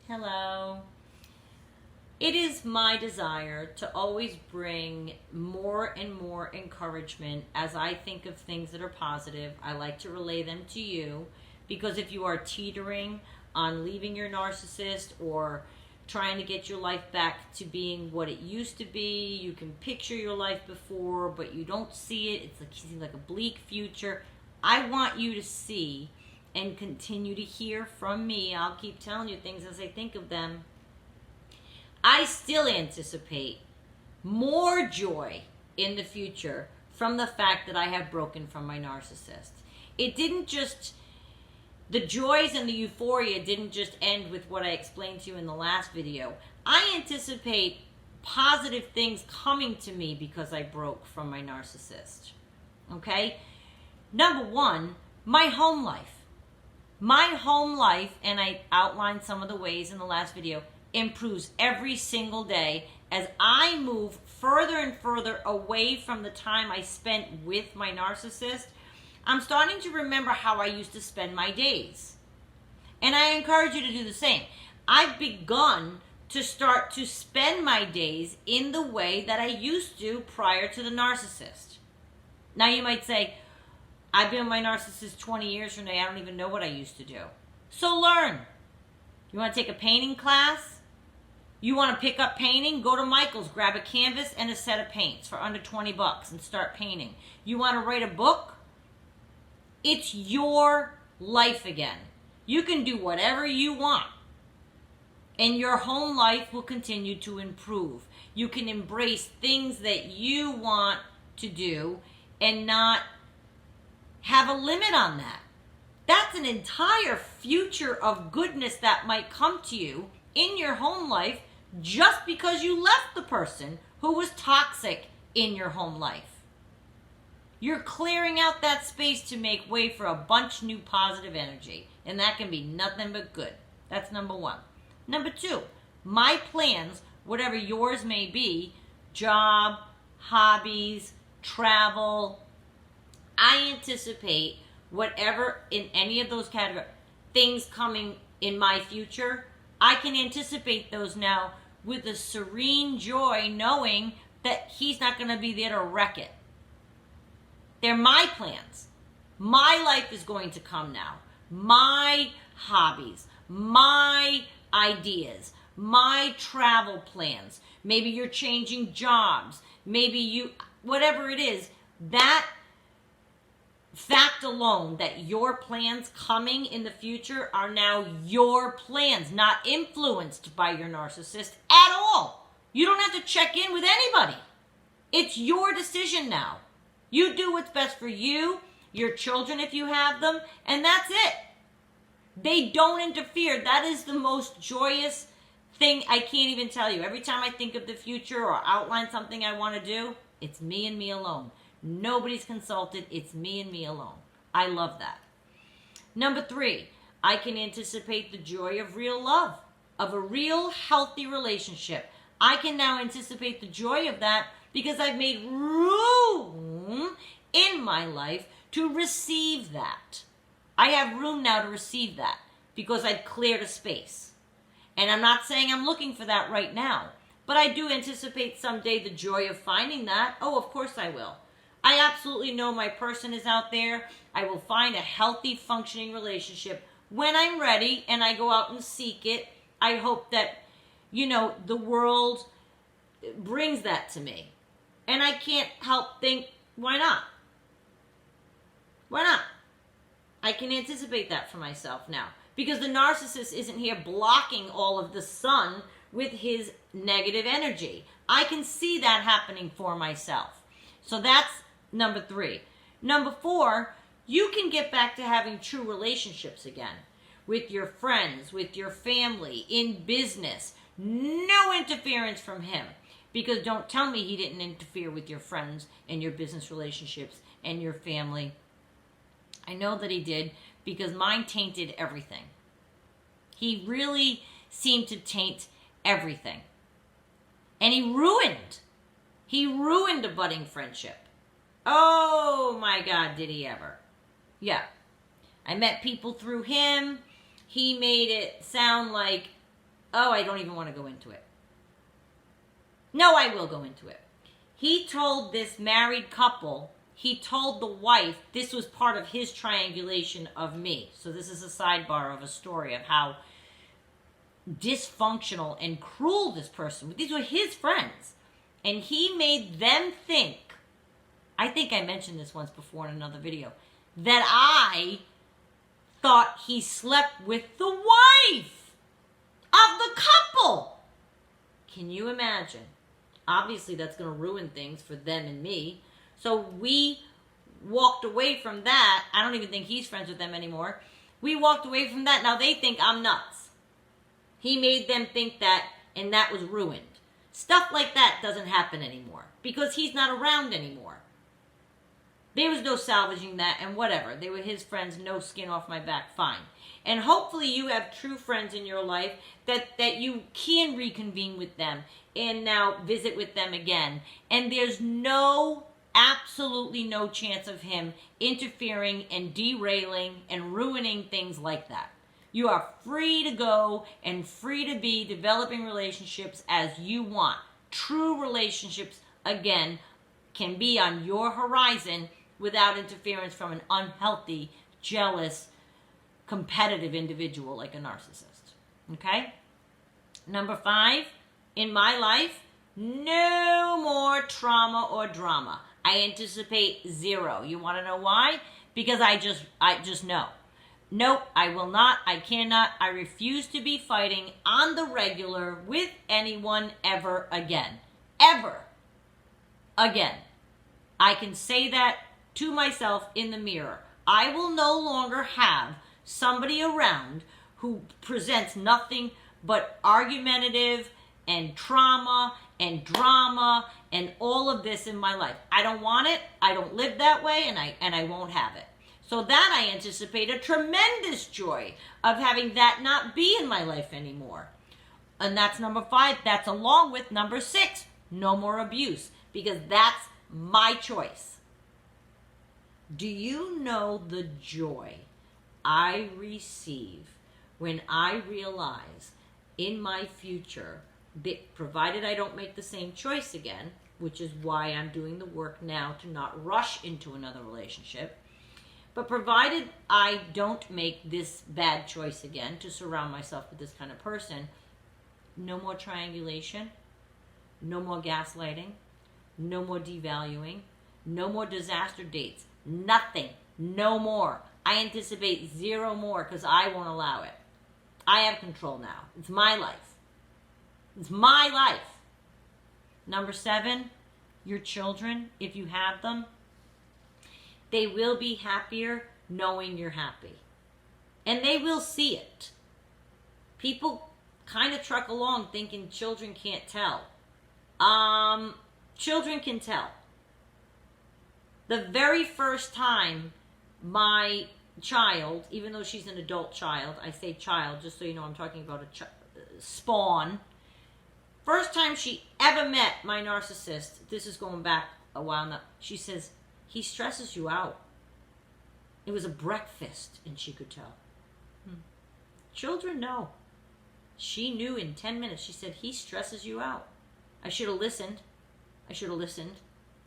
Hello. It is my desire to always bring more and more encouragement as I think of things that are positive. I like to relay them to you because if you are teetering on leaving your narcissist or trying to get your life back to being what it used to be, you can picture your life before, but you don't see it. It seems like a bleak future. I want you to see and continue to hear from me. I'll keep telling you things as I think of them. I still anticipate more joy in the future from the fact that I have broken from my narcissist. It didn't just, the joys and the euphoria didn't just end with what I explained to you in the last video. I anticipate positive things coming to me because I broke from my narcissist. Okay? Number one, my home life. My home life, and I outlined some of the ways in the last video, improves every single day as I move further and further away from the time I spent with my narcissist. I'm starting to remember how I used to spend my days. And I encourage you to do the same. I've begun to start to spend my days in the way that I used to prior to the narcissist. Now you might say, I've been with my narcissist 20 years from now. I don't even know what I used to do. So learn. You want to take a painting class? You want to pick up painting? Go to Michael's, grab a canvas and a set of paints for under 20 bucks and start painting. You want to write a book? It's your life again. You can do whatever you want. And your home life will continue to improve. You can embrace things that you want to do and not have a limit on that. That's an entire future of goodness that might come to you in your home life just because you left the person who was toxic in your home life. You're clearing out that space to make way for a bunch new positive energy, and that can be nothing but good. That's number one. Number two, my plans, whatever yours may be, job, hobbies, travel, I anticipate whatever in any of those categories, things coming in my future, I can anticipate those now with a serene joy knowing that he's not going to be there to wreck it. They're my plans. My life is going to come now. My hobbies, my ideas, my travel plans. Maybe you're changing jobs. Maybe you, whatever it is, that fact alone that your plans coming in the future are now your plans, not influenced by your narcissist at all. You don't have to check in with anybody. It's your decision now. You do what's best for you, your children if you have them, and that's it. They don't interfere. That is the most joyous thing. I can't even tell you. Every time I think of the future or outline something I want to do, it's me and me alone. Nobody's consulted. It's me and me alone. I love that. Number three, I can anticipate the joy of real love, of a real healthy relationship. I can now anticipate the joy of that because I've made room in my life to receive that. I have room now to receive that because I've cleared a space. And I'm not saying I'm looking for that right now, but I do anticipate someday the joy of finding that. Oh, of course I will. I absolutely know my person is out there. I will find a healthy, functioning relationship when I'm ready and I go out and seek it. I hope that, the world brings that to me. And I can't help think, why not? Why not? I can anticipate that for myself now. Because the narcissist isn't here blocking all of the sun with his negative energy. I can see that happening for myself. So that's number three. Number four, you can get back to having true relationships again. With your friends, with your family, in business. No interference from him. Because don't tell me he didn't interfere with your friends and your business relationships and your family. I know that he did because mine tainted everything. He really seemed to taint everything. And he ruined a budding friendship. Oh my God, did he ever. Yeah. I met people through him. He made it sound like Oh, I don't even want to go into it. No, I will go into it. He told this married couple, he told the wife, this was part of his triangulation of me. So this is a sidebar of a story of how dysfunctional and cruel this person was. These were his friends. And he made them think, I think I mentioned this once before in another video, that I thought he slept with the wife of the couple. Can you imagine? Obviously, that's going to ruin things for them and me. So we walked away from that. I don't even think he's friends with them anymore. We walked away from that. Now they think I'm nuts. He made them think that, and that was ruined. Stuff like that doesn't happen anymore because he's not around anymore. There was no salvaging that, and whatever. They were his friends, no skin off my back, fine. And hopefully you have true friends in your life that you can reconvene with them and now visit with them again. And there's absolutely no chance of him interfering and derailing and ruining things like that. You are free to go and free to be developing relationships as you want. True relationships, again, can be on your horizon without interference from an unhealthy, jealous, competitive individual like a narcissist. Okay? Number 5, in my life, no more trauma or drama. I anticipate 0. You want to know why? Because I just know. Nope, I will not, I cannot, I refuse to be fighting on the regular with anyone ever again. Ever. Again. I can say that to myself in the mirror. I will no longer have somebody around who presents nothing but argumentative and trauma and drama and all of this in my life. I don't want it. I don't live that way, and I won't have it. So that I anticipate a tremendous joy of having that not be in my life anymore. And that's number 5. That's along with number 6, no more abuse, because that's my choice. Do you know the joy I receive when I realize in my future, provided I don't make the same choice again, which is why I'm doing the work now to not rush into another relationship, but provided I don't make this bad choice again to surround myself with this kind of person, no more triangulation, no more gaslighting, no more devaluing, no more disaster dates, nothing, no more. I anticipate 0 more because I won't allow it. I have control now. It's my life. It's my life. Number 7, your children, if you have them, they will be happier knowing you're happy. And they will see it. People kind of truck along thinking children can't tell. Children can tell. The very first time my child, even though she's an adult child, I say child just so you know I'm talking about a spawn. First time she ever met my narcissist, this is going back a while now, she says, he stresses you out. It was a breakfast, and she could tell. Children know. She knew in 10 minutes. She said, he stresses you out. I should have listened.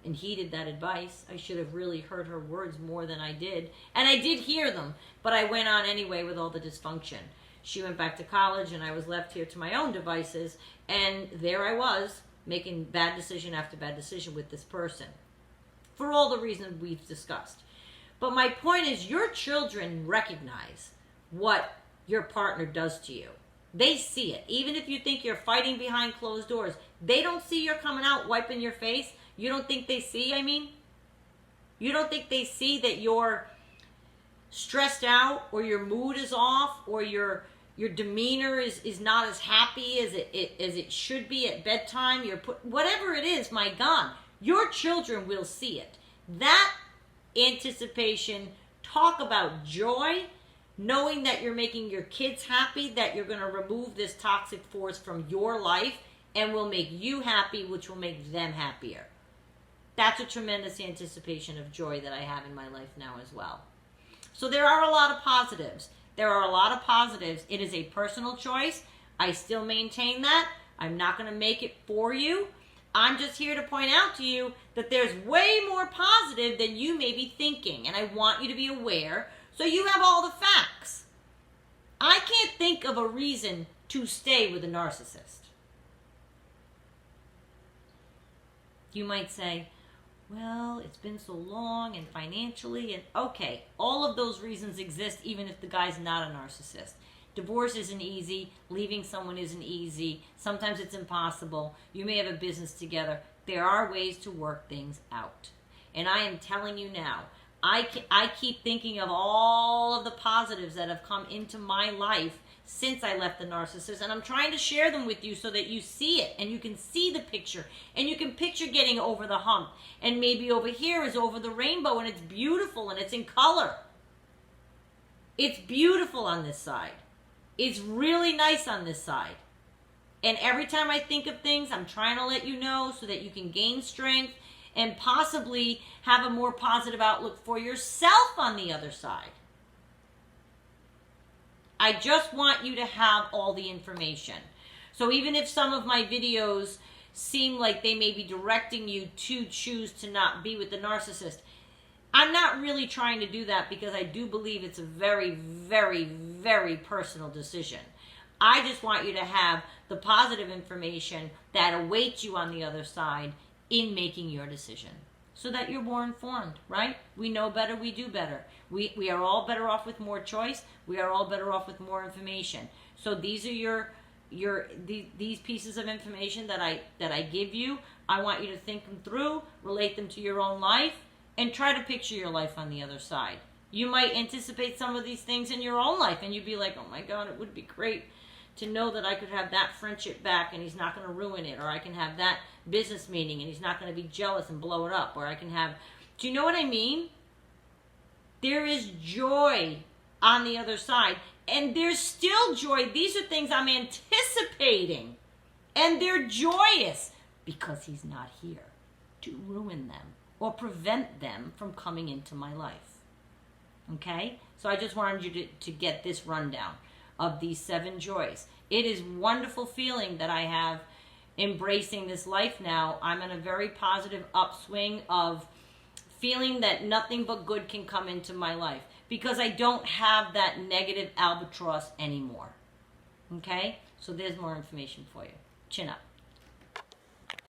And heeded that advice. I should have really heard her words more than I did. And I did hear them, but I went on anyway with all the dysfunction. She went back to college, and I was left here to my own devices, and there I was, making bad decision after bad decision with this person. For all the reasons we've discussed. But my point is, your children recognize what your partner does to you. They see it. Even if you think you're fighting behind closed doors, they don't see you're coming out wiping your face. You don't think they see, You don't think they see that you're stressed out, or your mood is off, or your demeanor is not as happy as it should be at bedtime. Whatever it is, my God, your children will see it. That anticipation, talk about joy, knowing that you're making your kids happy, that you're going to remove this toxic force from your life and will make you happy, which will make them happier. That's a tremendous anticipation of joy that I have in my life now as well. So there are a lot of positives. It is a personal choice, I still maintain that. I'm not going to make it for you. I'm just here to point out to you that there's way more positive than you may be thinking. And I want you to be aware so you have all the facts. I can't think of a reason to stay with a narcissist. You might say, well, it's been so long and financially, and okay, all of those reasons exist even if the guy's not a narcissist. Divorce isn't easy. Leaving someone isn't easy. Sometimes it's impossible. You may have a business together. There are ways to work things out. And I am telling you now, I keep thinking of all of the positives that have come into my life since I left the narcissist, and I'm trying to share them with you so that you see it and you can see the picture and you can picture getting over the hump, and maybe over here is over the rainbow and it's beautiful and it's in color. It's beautiful on this side. It's really nice on this side. And every time I think of things, I'm trying to let you know so that you can gain strength and possibly have a more positive outlook for yourself on the other side. I just want you to have all the information. So even if some of my videos seem like they may be directing you to choose to not be with the narcissist, I'm not really trying to do that because I do believe it's a very, very, very personal decision. I just want you to have the positive information that awaits you on the other side in making your decision so that you're more informed, right? We know better, we do better. We are all better off with more choice. We are all better off with more information. So these are these pieces of information that I give you. I want you to think them through, relate them to your own life, and try to picture your life on the other side. You might anticipate some of these things in your own life, and you'd be like, oh my God, it would be great to know that I could have that friendship back and he's not going to ruin it, or I can have that business meeting and he's not going to be jealous and blow it up, or I can have, do you know what I mean? There is joy on the other side, and there's still joy. These are things I'm anticipating, and they're joyous because he's not here to ruin them or prevent them from coming into my life. Okay? So I just wanted you to get this rundown of these 7 joys. It is a wonderful feeling that I have embracing this life now. I'm in a very positive upswing of feeling that nothing but good can come into my life because I don't have that negative albatross anymore. Okay? So there's more information for you. Chin up.